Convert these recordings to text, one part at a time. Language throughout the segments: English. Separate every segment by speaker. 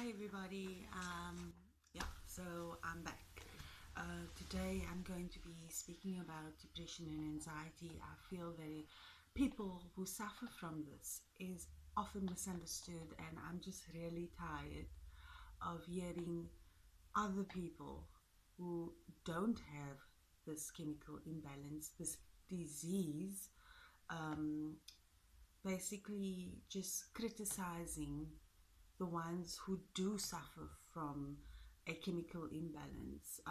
Speaker 1: Hi everybody. So I'm back. Today I'm going to be speaking about depression and anxiety. I feel that people who suffer from this is often misunderstood, and I'm just really tired of hearing other people who don't have this chemical imbalance, this disease, um, basically just criticizing the ones who do suffer from a chemical imbalance.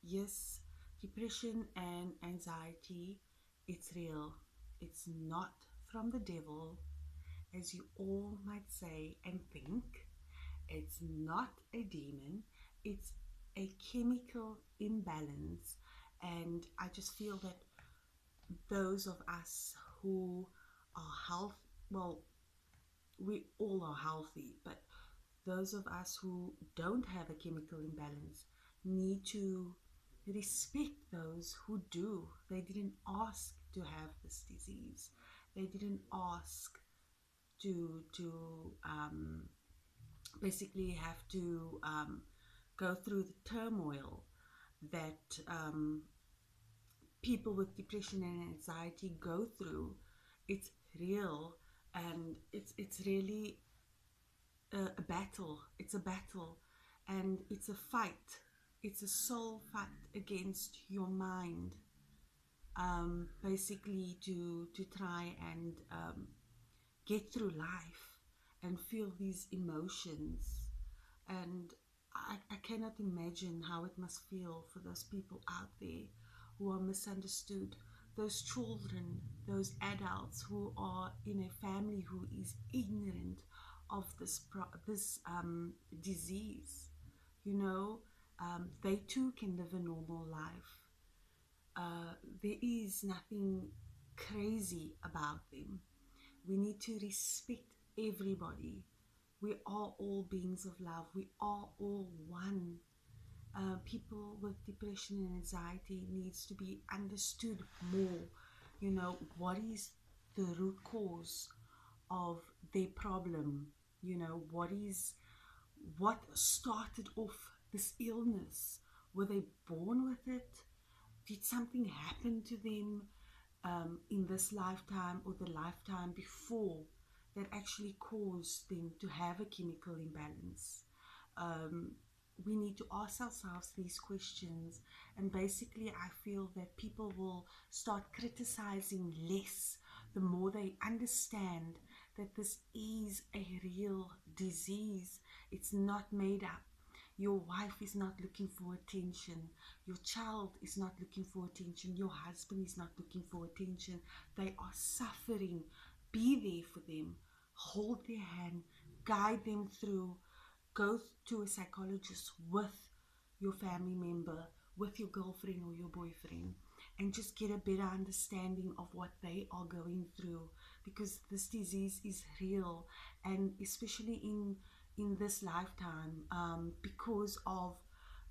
Speaker 1: Yes, depression and anxiety, it's real. It's not from the devil, as you all might say and think. It's not a demon, it's a chemical imbalance. And I just feel that those of us who are health, well, we all are healthy, but those of us who don't have a chemical imbalance need to respect those who do. They didn't ask to have this disease. They didn't ask to basically have to go through the turmoil that people with depression and anxiety go through. It's real, and it's really a battle. It's a battle, and it's a fight. It's a soul fight against your mind, basically to try and get through life and feel these emotions. And I cannot imagine how it must feel for those people out there who are misunderstood, those children, those adults who are in a family who is ignorant of this disease. You know, they too can live a normal life. There is nothing crazy about them. We need to respect everybody. We are all beings of love. We are all one. People with depression and anxiety needs to be understood more. You know, what is the root cause of their problem? You know, what started off this illness? Were they born with it? Did something happen to them in this lifetime or the lifetime before that actually caused them to have a chemical imbalance? Um, we need to ask ourselves these questions, and basically I feel that people will start criticizing less the more they understand that this is a real disease. It's not made up. Your wife is not looking for attention. Your child is not looking for attention. Your husband is not looking for attention. They are suffering. Be there for them. Hold their hand. Guide them through. Go to a psychologist with your family member, with your girlfriend or your boyfriend, and just get a better understanding of what they are going through, because this disease is real, and especially in this lifetime, because of,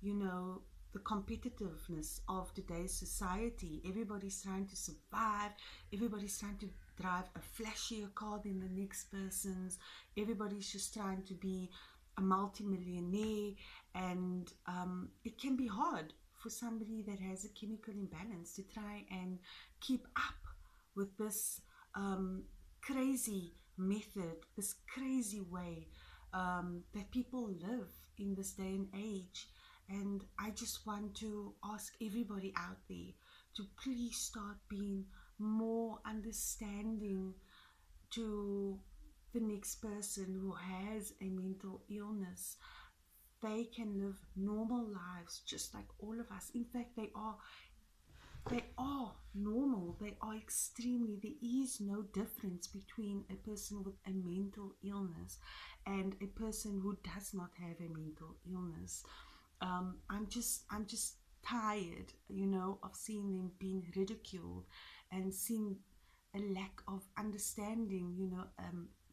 Speaker 1: you know, the competitiveness of today's society. Everybody's trying to survive. Everybody's trying to drive a flashier car than the next person's. Everybody's just trying to be a multimillionaire, and it can be hard for somebody that has a chemical imbalance to try and keep up with this crazy method, this crazy way that people live in this day and age. And I just want to ask everybody out there to please start being more understanding to the next person who has a mental illness. They can live normal lives just like all of us. In fact, they are normal. They are extremely, there is no difference between a person with a mental illness and a person who does not have a mental illness. I'm just tired, you know, of seeing them being ridiculed and seeing a lack of understanding, you know,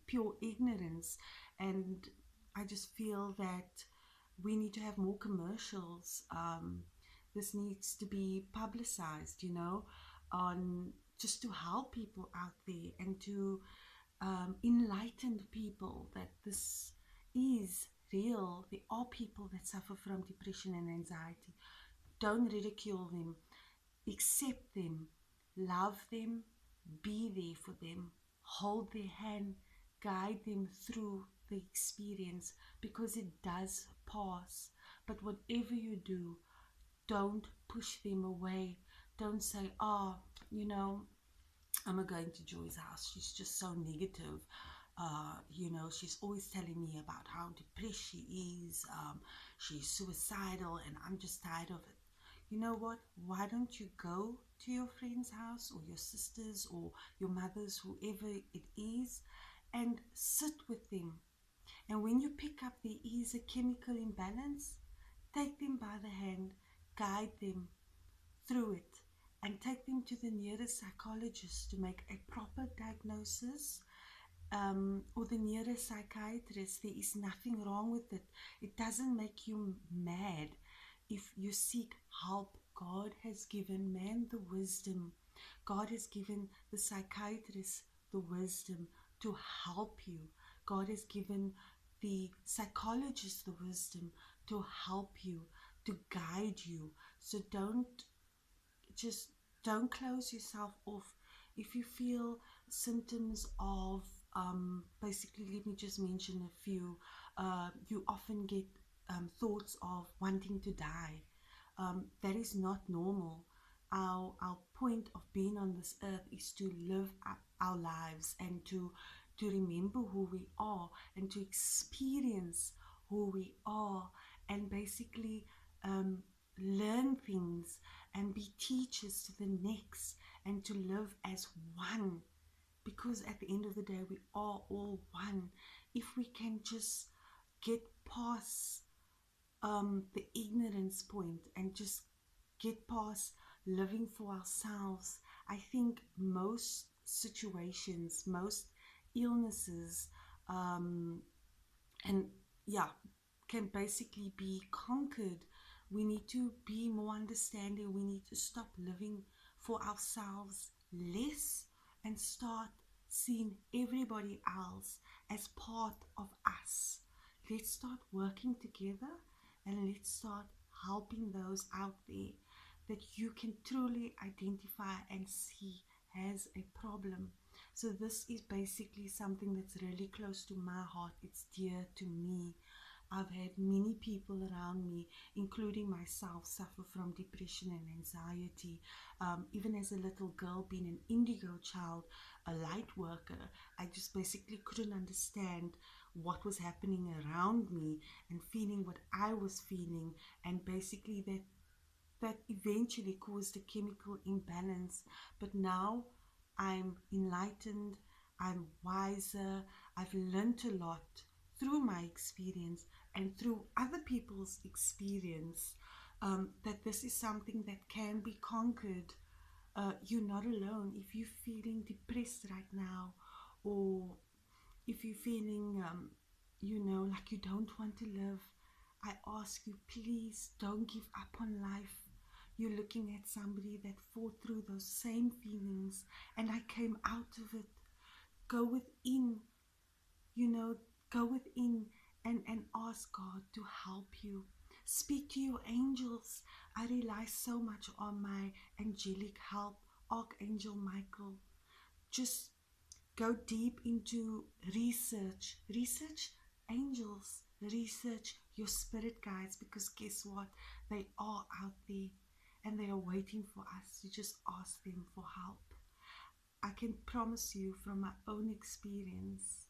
Speaker 1: pure ignorance. And I just feel that we need to have more commercials. This needs to be publicized, you know, on just to help people out there and to enlighten people that this is real. There are people that suffer from depression and anxiety. Don't ridicule them. Accept them. Love them. Be there for them. Hold their hand. Guide them through the experience, because it does pass. But whatever you do, don't push them away. Don't say, oh, you know, I'm going to Joy's house. She's just so negative. She's always telling me about how depressed she is. She's suicidal, and I'm just tired of it. You know what? Why don't you go to your friend's house, or your sister's, or your mother's, whoever it is, and sit with them. And when you pick up there is a chemical imbalance, take them by the hand, guide them through it, and take them to the nearest psychologist to make a proper diagnosis, or the nearest psychiatrist. There is nothing wrong with it. It doesn't make you mad if you seek help. God has given man the wisdom. God has given the psychiatrist the wisdom to help you. God has given the psychologist the wisdom to help you, to guide you. So don't close yourself off. If you feel symptoms of, basically, let me just mention a few. You often get thoughts of wanting to die. That is not normal. Our point of being on this earth is to live our lives, and to remember who we are, and to experience who we are, and basically learn things and be teachers to the next, and to live as one, because at the end of the day we are all one. If we can just get past the ignorance point, and just get past living for ourselves, I think most situations, most illnesses, and yeah, can basically be conquered. We need to be more understanding. We need to stop living for ourselves less, and start seeing everybody else as part of us. Let's start working together, and let's start helping those out there that you can truly identify and see has a problem. So this is basically something that's really close to my heart. It's dear to me. I've had many people around me, including myself, suffer from depression and anxiety. Even as a little girl, being an indigo child, a light worker, I just basically couldn't understand what was happening around me, and feeling what I was feeling, and basically that eventually caused a chemical imbalance. But now I'm enlightened, I'm wiser, I've learned a lot through my experience and through other people's experience, that this is something that can be conquered. You're not alone. If you're feeling depressed right now, or if you're feeling, like you don't want to live, I ask you, please don't give up on life. You're looking at somebody that fought through those same feelings, and I came out of it. Go within, go within, and ask God to help you. Speak to your angels. I rely so much on my angelic help, Archangel Michael. Just go deep into research angels, research your spirit guides, because guess what, they are out there, and they are waiting for us to just ask them for help. I can promise you from my own experience,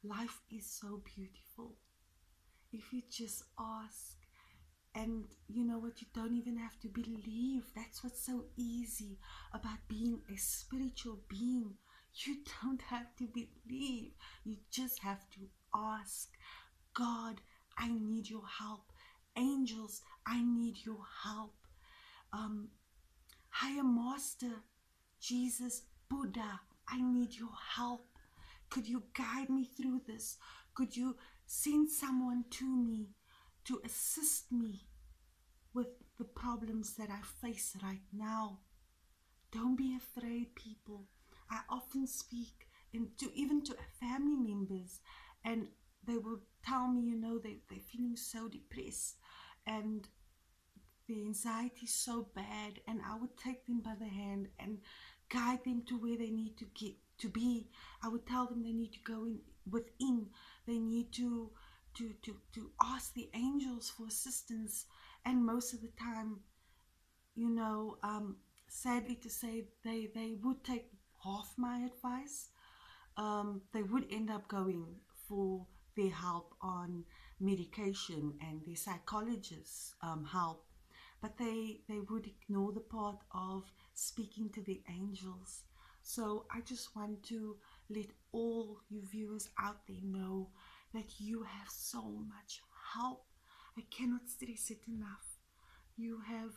Speaker 1: life is so beautiful if you just ask. And you know what, you don't even have to believe. That's what's so easy about being a spiritual being. You don't have to believe. You just have to ask. God, I need your help. Angels, I need your help. Higher Master, Jesus, Buddha, I need your help. Could you guide me through this? Could you send someone to me to assist me with the problems that I face right now? Don't be afraid, people. I often speak even to family members, and they will tell me, you know, they're feeling so depressed and the anxiety is so bad, and I would take them by the hand and guide them to where they need to get to be. I would tell them they need to go in within. They need to ask the angels for assistance. And most of the time, you know, sadly to say, they would take half my advice. They would end up going for their help on medication and their psychologist's help, but they would ignore the part of speaking to the angels. So I just want to let all you viewers out there know that you have so much help. I cannot stress it enough. You have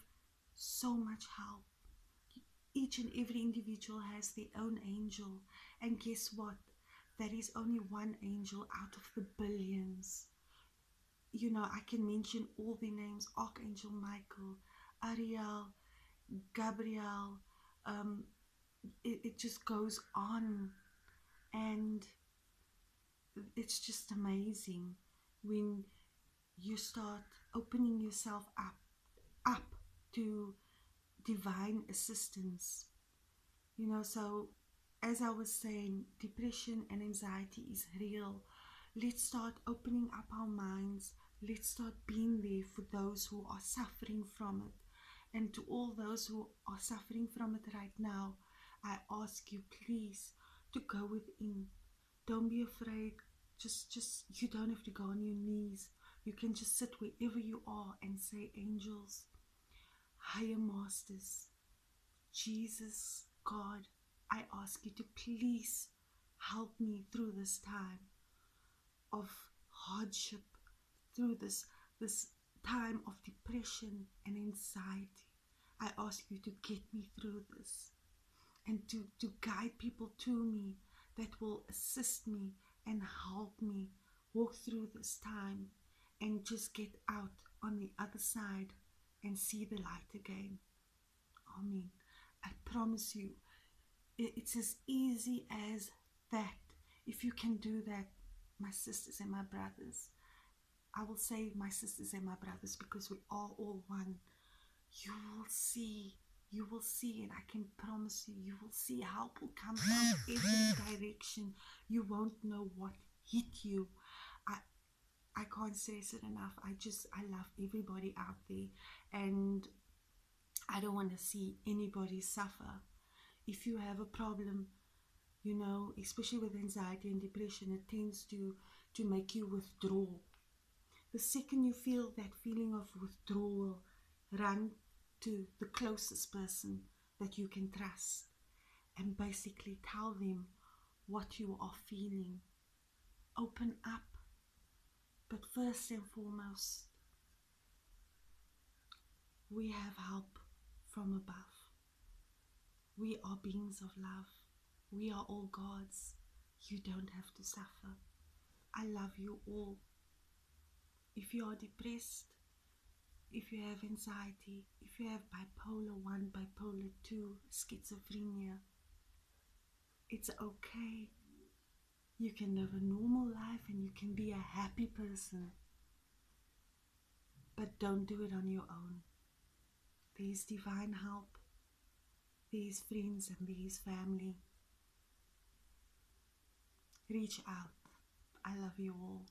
Speaker 1: so much help. Each and every individual has their own angel, and guess what? That is only one angel out of the billions. You know, I can mention all their names: Archangel Michael, Ariel, Gabriel. um, it just goes on, and it's just amazing when you start opening yourself up to divine assistance. You know, so as I was saying, depression and anxiety is real. Let's start opening up our minds. Let's start being there for those who are suffering from it. And to all those who are suffering from it right now, I ask you, please, to go within. Don't be afraid. Just you don't have to go on your knees. You can just sit wherever you are and say, angels, higher masters, Jesus, God, I ask you to please help me through this time of hardship, through this time of depression and anxiety. I ask you to get me through this, and to guide people to me that will assist me and help me walk through this time and just get out on the other side and see the light again. Amen. I promise you, it's as easy as that. If you can do that, my sisters and my brothers, I will say my sisters and my brothers because we are all one. You will see, and I can promise you, you will see help will come from every direction. You won't know what hit you. I can't stress it enough. I love everybody out there, and I don't want to see anybody suffer. If you have a problem, you know, especially with anxiety and depression, it tends to make you withdraw. The second you feel that feeling of withdrawal, run to the closest person that you can trust and basically tell them what you are feeling. Open up. But first and foremost, we have help from above. We are beings of love. We are all gods. You don't have to suffer. I love you all. If you are depressed, if you have anxiety, if you have bipolar 1, bipolar 2, schizophrenia, it's okay. You can live a normal life and you can be a happy person. But don't do it on your own. There's divine help. There's friends and there's family. Reach out. I love you all.